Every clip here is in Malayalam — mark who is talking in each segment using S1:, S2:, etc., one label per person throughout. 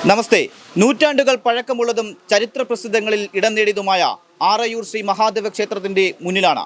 S1: നമസ്തേ. നൂറ്റാണ്ടുകൾ പഴക്കമുള്ളതും ചരിത്ര പ്രസിദ്ധങ്ങളിൽ ഇടം നേടിയതുമായ ആറയൂർ ശ്രീ മഹാദേവ ക്ഷേത്രത്തിന്റെ മുന്നിലാണ്.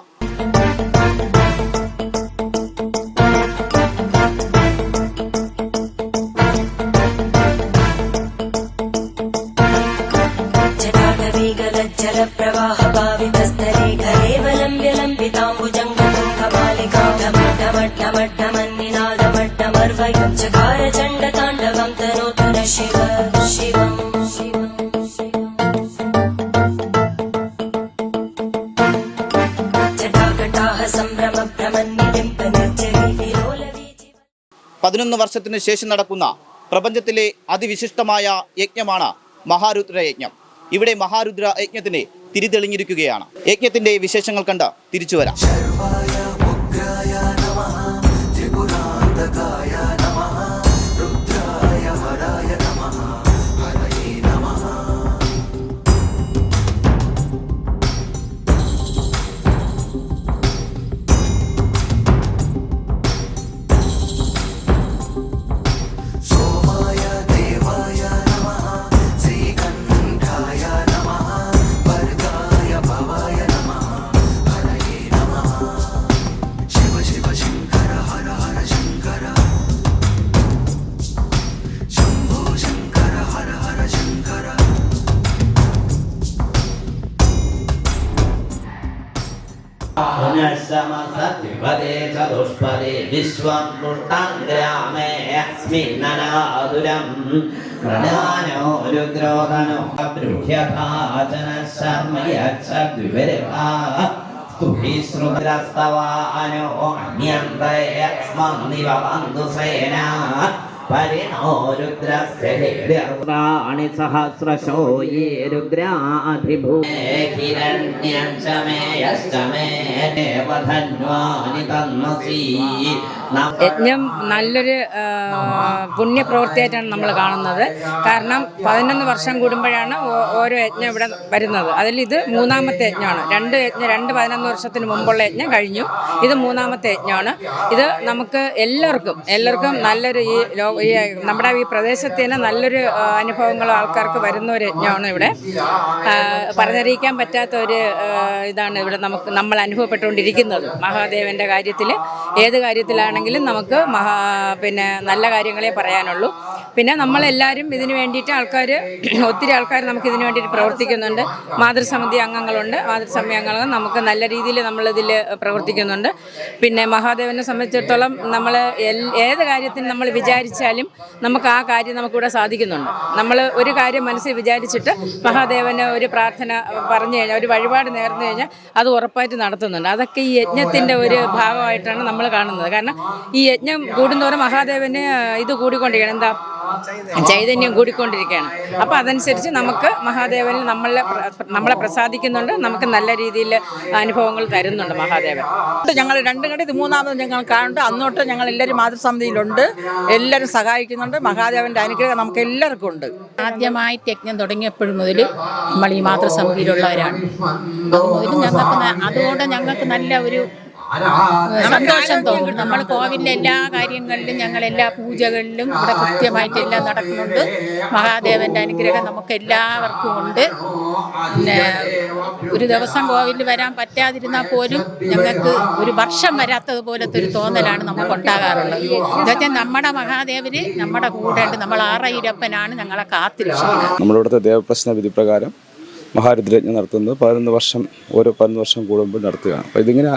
S1: പതിനൊന്ന് വർഷത്തിനു ശേഷം നടക്കുന്ന പ്രപഞ്ചത്തിലെ അതിവിശിഷ്ടമായ യജ്ഞമാണ് മഹാരുദ്ര യജ്ഞം. ഇവിടെ മഹാരുദ്ര യജ്ഞത്തിന് തിരിതെളിഞ്ഞിരിക്കുകയാണ്. യജ്ഞത്തിന്റെ വിശേഷങ്ങൾ കണ്ട് തിരിച്ചു വരാം.
S2: पुनःसमसत्रिपदे चतुष्पदे विश्वं पुष्टाङ्ग्रामे अस्मिन्ननादुरं प्रदानो रुद्रोधनो ब्रूह्यभाचन शर्म यच्छद्विवर्वा स्तुभिश्रुद्रस्तवानो अन्यन्त्रयक्ष्मं निववन्तु सेना परिणो रुद्रस्य हिरण्यर्वाणि सहस्रशो ये रुद्राधिभूते हिरण्यं च मे यश्च मे देवधन्वानि तन्मसि.
S3: യജ്ഞം നല്ലൊരു പുണ്യപ്രവൃത്തിയായിട്ടാണ് നമ്മൾ കാണുന്നത്. കാരണം 11 വർഷം കൂടുമ്പോഴാണ് ഓരോ യജ്ഞം ഇവിടെ വരുന്നത്. അതിൽ ഇത് മൂന്നാമത്തെ യജ്ഞമാണ്. രണ്ട് 11 വർഷത്തിന് മുമ്പുള്ള യജ്ഞം കഴിഞ്ഞു. ഇത് മൂന്നാമത്തെ യജ്ഞമാണ്. ഇത് നമുക്ക് എല്ലാവർക്കും നല്ലൊരു ഈ നമ്മുടെ ഈ പ്രദേശത്തിന് നല്ലൊരു അനുഭവങ്ങളും ആൾക്കാർക്ക് വരുന്ന ഒരു യജ്ഞമാണ് ഇവിടെ. പറഞ്ഞറിയിക്കാൻ പറ്റാത്ത ഒരു ഇതാണ് ഇവിടെ നമ്മൾ അനുഭവപ്പെട്ടുകൊണ്ടിരിക്കുന്നത്. മഹാദേവൻ്റെ കാര്യത്തിൽ ഏത് കാര്യത്തിലാണെങ്കിലും നമുക്ക് നല്ല കാര്യങ്ങളെ പറയാനുള്ളൂ. പിന്നെ നമ്മളെല്ലാവരും ഇതിന് വേണ്ടിയിട്ട് ഒത്തിരി ആൾക്കാർ നമുക്ക് ഇതിന് വേണ്ടിയിട്ട് പ്രവർത്തിക്കുന്നുണ്ട്. മാതൃസമിതി അംഗങ്ങളുണ്ട്. മാതൃസമിതി അംഗങ്ങൾ നമുക്ക് നല്ല രീതിയിൽ നമ്മളിതിൽ പ്രവർത്തിക്കുന്നുണ്ട്. പിന്നെ മഹാദേവനെ സംബന്ധിച്ചിടത്തോളം നമ്മൾ ഏത് കാര്യത്തിന് നമ്മൾ വിചാരിച്ചാലും നമുക്ക് ആ കാര്യം നമുക്കിവിടെ സാധിക്കുന്നുണ്ട്. നമ്മൾ ഒരു കാര്യം മനസ്സിൽ വിചാരിച്ചിട്ട് മഹാദേവന് ഒരു പ്രാർത്ഥന പറഞ്ഞു കഴിഞ്ഞാൽ, ഒരു വഴിപാട് നേർന്നു കഴിഞ്ഞാൽ അത് ഉറപ്പായിട്ട് നടത്തുന്നുണ്ട്. അതൊക്കെ ഈ യജ്ഞത്തിൻ്റെ ഒരു ഭാഗമായിട്ടാണ് നമ്മൾ കാണുന്നത്. കാരണം ഈ യജ്ഞം കൂടുന്തോറും മഹാദേവന് ഇത് കൂടിക്കൊണ്ടിരിക്കുകയാണ്, ചൈതന്യം കൂടിക്കൊണ്ടിരിക്കുകയാണ്. അപ്പോൾ അതനുസരിച്ച് നമുക്ക് മഹാദേവൻ നമ്മളെ പ്രസാദിക്കുന്നുണ്ട്. നമുക്ക് നല്ല രീതിയിൽ അനുഭവങ്ങൾ തരുന്നുണ്ട് മഹാദേവൻ.
S4: ഞങ്ങൾ രണ്ടും കണ്ട് ഇത് മൂന്നാമത് ഞങ്ങൾ കാണുന്നുണ്ട്. അന്നോട്ട് ഞങ്ങൾ എല്ലാവരും മാതൃസമിതിയിലുണ്ട്. എല്ലാവരും സഹായിക്കുന്നുണ്ട്. മഹാദേവൻ്റെ അനുഗ്രഹം നമുക്ക് എല്ലാവർക്കും ഉണ്ട്.
S5: ആദ്യമായിട്ട് യജ്ഞം തുടങ്ങിയപ്പോഴും മുതൽ നമ്മൾ ഈ മാതൃസമിതിയിലുള്ളവരാണ്. അതുകൊണ്ട് ഞങ്ങൾക്ക് നല്ല ഒരു സന്തോഷം തോന്നും. നമ്മൾ കോവിലിലെ എല്ലാ കാര്യങ്ങളിലും എല്ലാ പൂജകളിലും ഇവിടെ കൃത്യമായിട്ട് എല്ലാം നടക്കുന്നുണ്ട്. മഹാദേവൻ്റെ അനുഗ്രഹം നമുക്ക് എല്ലാവർക്കും ഉണ്ട്. പിന്നെ ഒരു ദിവസം കോവിലിൽ വരാൻ പറ്റാതിരുന്നാൽ പോലും ഞങ്ങൾക്ക് ഒരു വർഷം വരാത്തതുപോലത്തെ ഒരു തോന്നലാണ് നമുക്ക് ഉണ്ടാകാറുള്ളത്. ഇതൊക്കെ നമ്മുടെ മഹാദേവന് നമ്മുടെ കൂടെ ഉണ്ട്. നമ്മൾ ആറയ്യപ്പനാണ് ഞങ്ങളെ കാത്തിരക്ഷിക്കുന്നത്.
S6: നമ്മളിവിടുത്തെ ദേവപ്രശ്ന വിധി പ്രകാരം മഹാരുദ്രയജ്ഞം നടത്തുന്നത് 11 വർഷം കൂടുമ്പോൾ നടത്തുകയാണ്. അപ്പോൾ ഇതിങ്ങനെ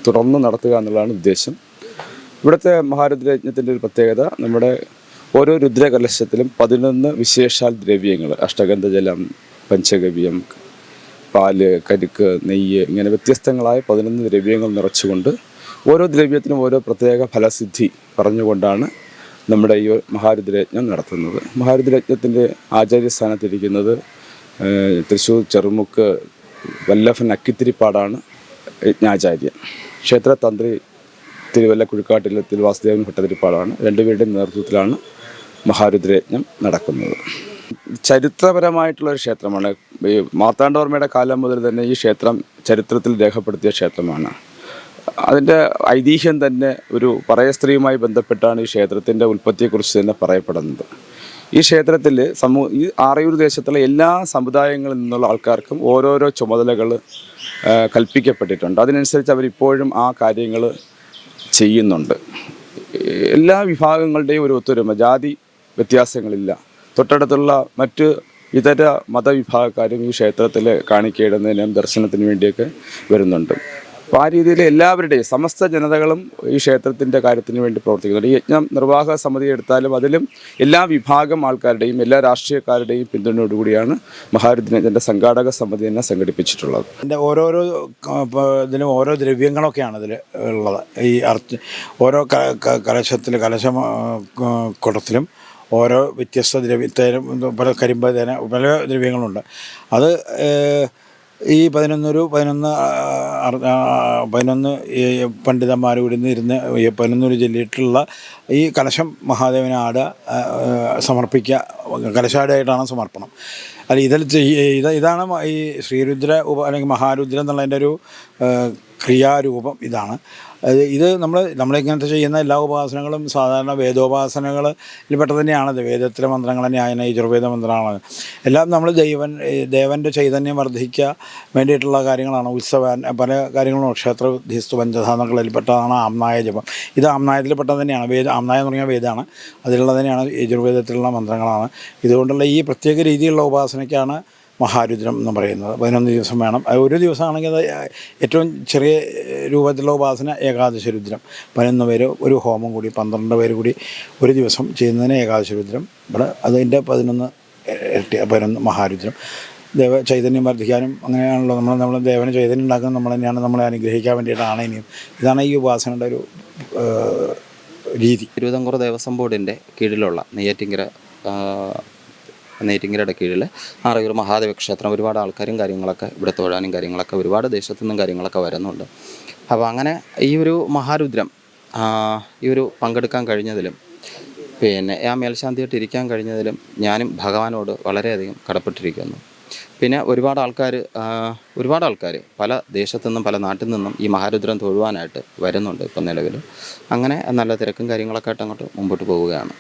S6: തുടർന്ന് നടത്തുക എന്നുള്ളതാണ് ഉദ്ദേശം. ഇവിടുത്തെ മഹാരുദ്രയജ്ഞത്തിൻ്റെ ഒരു പ്രത്യേകത, നമ്മുടെ ഓരോ രുദ്രകലശത്തിലും 11 വിശേഷാൽ ദ്രവ്യങ്ങൾ, അഷ്ടഗന്ധജലം, പഞ്ചഗവ്യം, പാല്, കരിക്ക്, നെയ്യ്, ഇങ്ങനെ വ്യത്യസ്തങ്ങളായ 11 ദ്രവ്യങ്ങൾ നിറച്ചുകൊണ്ട് ഓരോ ദ്രവ്യത്തിനും ഓരോ പ്രത്യേക ഫലസിദ്ധി പറഞ്ഞുകൊണ്ടാണ് നമ്മുടെ ഈ മഹാരുദ്രയജ്ഞം നടത്തുന്നത്. മഹാരുദ്രയജ്ഞത്തിൻ്റെ ആചാര്യസ്ഥാനത്തിരിക്കുന്നത് തൃശ്ശൂർ ചെറുമുക്ക് വല്ലഭൻ അക്കിത്തിരിപ്പാടാണ് യജ്ഞാചാര്യൻ. ക്ഷേത്രതന്ത്രി തിരുവല്ല കുഴിക്കാട്ടിലത്തിൽ വാസുദേവൻ ഭട്ടതിരിപ്പാടാണ്. രണ്ടുപേരുടെയും നേതൃത്വത്തിലാണ് മഹാരുദ്രയജ്ഞം നടക്കുന്നത്. ചരിത്രപരമായിട്ടുള്ളൊരു ക്ഷേത്രമാണ്. ഈ മാർത്താണ്ഡവർമ്മയുടെ കാലം മുതൽ തന്നെ ഈ ക്ഷേത്രം ചരിത്രത്തിൽ രേഖപ്പെടുത്തിയ ക്ഷേത്രമാണ്. അതിൻ്റെ ഐതിഹ്യം തന്നെ ഒരു പറയ സ്ത്രീയുമായി ബന്ധപ്പെട്ടാണ് ഈ ക്ഷേത്രത്തിൻ്റെ ഉൽപ്പത്തിയെക്കുറിച്ച് തന്നെ പറയപ്പെടുന്നത്. ഈ ക്ഷേത്രത്തിൽ ഈ ആറയൂർ ദേശത്തുള്ള എല്ലാ സമുദായങ്ങളിൽ നിന്നുള്ള ആൾക്കാർക്കും ഓരോരോ ചുമതലകൾ കൽപ്പിക്കപ്പെട്ടിട്ടുണ്ട്. അതിനനുസരിച്ച് അവരിപ്പോഴും ആ കാര്യങ്ങൾ ചെയ്യുന്നുണ്ട്. എല്ലാ വിഭാഗങ്ങളുടെയും ഒരു ഒത്തൊരുമ, ജാതി വ്യത്യാസങ്ങളില്ല. തൊട്ടടുത്തുള്ള മറ്റ് ഇതര മതവിഭാഗക്കാരും ഈ ക്ഷേത്രത്തിൽ കാണിക്കയിടുന്നതിനും ദർശനത്തിന് വേണ്ടിയൊക്കെ വരുന്നുണ്ട്. അപ്പോൾ ആ രീതിയിൽ എല്ലാവരുടെയും സമസ്ത ജനതകളും ഈ ക്ഷേത്രത്തിൻ്റെ കാര്യത്തിന് വേണ്ടി പ്രവർത്തിക്കുന്നുണ്ട്. ഈ യജ്ഞം നിർവാഹക സമിതി എടുത്താലും അതിലും എല്ലാ വിഭാഗം ആൾക്കാരുടെയും എല്ലാ രാഷ്ട്രീയക്കാരുടെയും പിന്തുണയോടുകൂടിയാണ് മഹാരുദ്രയജ്ഞത്തിൻ്റെ സംഘാടക സമിതി തന്നെ സംഘടിപ്പിച്ചിട്ടുള്ളത്.
S7: ഇതിൻ്റെ ഓരോരോ ഇതിനും ഓരോ ദ്രവ്യങ്ങളൊക്കെയാണ് ഇതിൽ ഉള്ളത്. ഈ ഓരോ കലശം കുടത്തിലും ഓരോ വ്യത്യസ്ത പല കരിമ്പ് പല ദ്രവ്യങ്ങളുണ്ട്. അത് ഈ 11 പണ്ഡിതന്മാർ കൂടി ഇരുന്ന് 11 ചൊല്ലിയിട്ടുള്ള ഈ കലശം മഹാദേവന് സമർപ്പിക്കുക. കലശാടയായിട്ടാണ് സമർപ്പണം. അല്ല ഇതാണ് ഈ ശ്രീരുദ്ര അല്ലെങ്കിൽ മഹാരുദ്ര എന്നുള്ളതിൻ്റെ ഒരു ക്രിയാരൂപം ഇതാണ്. ഇത് നമ്മളിങ്ങനത്തെ ചെയ്യുന്ന എല്ലാ ഉപാസനകളും സാധാരണ വേദോപാസനകളിൽ പെട്ട തന്നെയാണത്. വേദത്തിലെ മന്ത്രങ്ങൾ ന്യായന യജുർവേദ മന്ത്രങ്ങളാണ് എല്ലാം. നമ്മൾ ദേവൻ്റെ ചൈതന്യം വർദ്ധിക്കാൻ വേണ്ടിയിട്ടുള്ള കാര്യങ്ങളാണ്. പല കാര്യങ്ങളും ക്ഷേത്രധീസ്തു പഞ്ചധാനങ്ങളിൽ പെട്ടതാണ് ആംനായ ജപം. ഇത് ആംനായത്തിൽ പെട്ടത് തന്നെയാണ്. ആംനായം എന്ന് പറഞ്ഞാൽ വേദമാണ്, അതിലുള്ള തന്നെയാണ് യജുർവേദത്തിലുള്ള മന്ത്രങ്ങളാണ്. ഇതുകൊണ്ടുള്ള ഈ പ്രത്യേക രീതിയിലുള്ള ഉപാസനയ്ക്കാണ് മഹാരുദ്രം എന്ന് പറയുന്നത്. 11 ദിവസം വേണം. ഒരു ദിവസമാണെങ്കിൽ അത് ഏറ്റവും ചെറിയ രൂപത്തിലുള്ള ഉപാസന ഏകാദശ രുദ്രം. 11 പേര് ഒരു ഹോമം കൂടി 12 പേര് കൂടി ഒരു ദിവസം ചെയ്യുന്നതിന് ഏകാദശ രുദ്രം. ഇവിടെ അതിൻ്റെ 11 മഹാരുദ്രം. ചൈതന്യം വർദ്ധിക്കാനും അങ്ങനെയാണല്ലോ നമ്മൾ ദേവന് ചൈതന്യം ഉണ്ടാക്കുന്നത് നമ്മൾ തന്നെയാണ്. നമ്മളെ അനുഗ്രഹിക്കാൻ വേണ്ടിയിട്ടാണ്. ഇനിയും ഇതാണ് ഈ ഉപാസനയുടെ ഒരു രീതി.
S8: തിരുവിതാംകൂർ ദേവസ്വം ബോർഡിൻ്റെ കീഴിലുള്ള നെയ്യാറ്റിൻകരയുടെ കീഴിൽ ആറയൂർ മഹാദേവ ക്ഷേത്രം ഒരുപാട് ആൾക്കാരും കാര്യങ്ങളൊക്കെ ഇവിടെ തൊഴാനും കാര്യങ്ങളൊക്കെ ഒരുപാട് ദേശത്തു നിന്നും കാര്യങ്ങളൊക്കെ വരുന്നുണ്ട്. അപ്പോൾ അങ്ങനെ ഈ ഒരു മഹാരുദ്രം ഈ ഒരു പങ്കെടുക്കാൻ കഴിഞ്ഞതിലും ആ മേൽശാന്തിയായിട്ട് ഇരിക്കാൻ കഴിഞ്ഞതിലും ഞാനും ഭഗവാനോട് വളരെയധികം കടപ്പെട്ടിരിക്കുന്നു. പിന്നെ ഒരുപാട് ആൾക്കാർ പല ദേശത്തു നിന്നും പല നാട്ടിൽ നിന്നും ഈ മഹാരുദ്രം തൊഴുവാനായിട്ട് വരുന്നുണ്ട് ഇപ്പം നിലവിൽ. അങ്ങനെ നല്ല തിരക്കും കാര്യങ്ങളൊക്കെ ആയിട്ട് അങ്ങോട്ട് മുമ്പോട്ട് പോവുകയാണ്.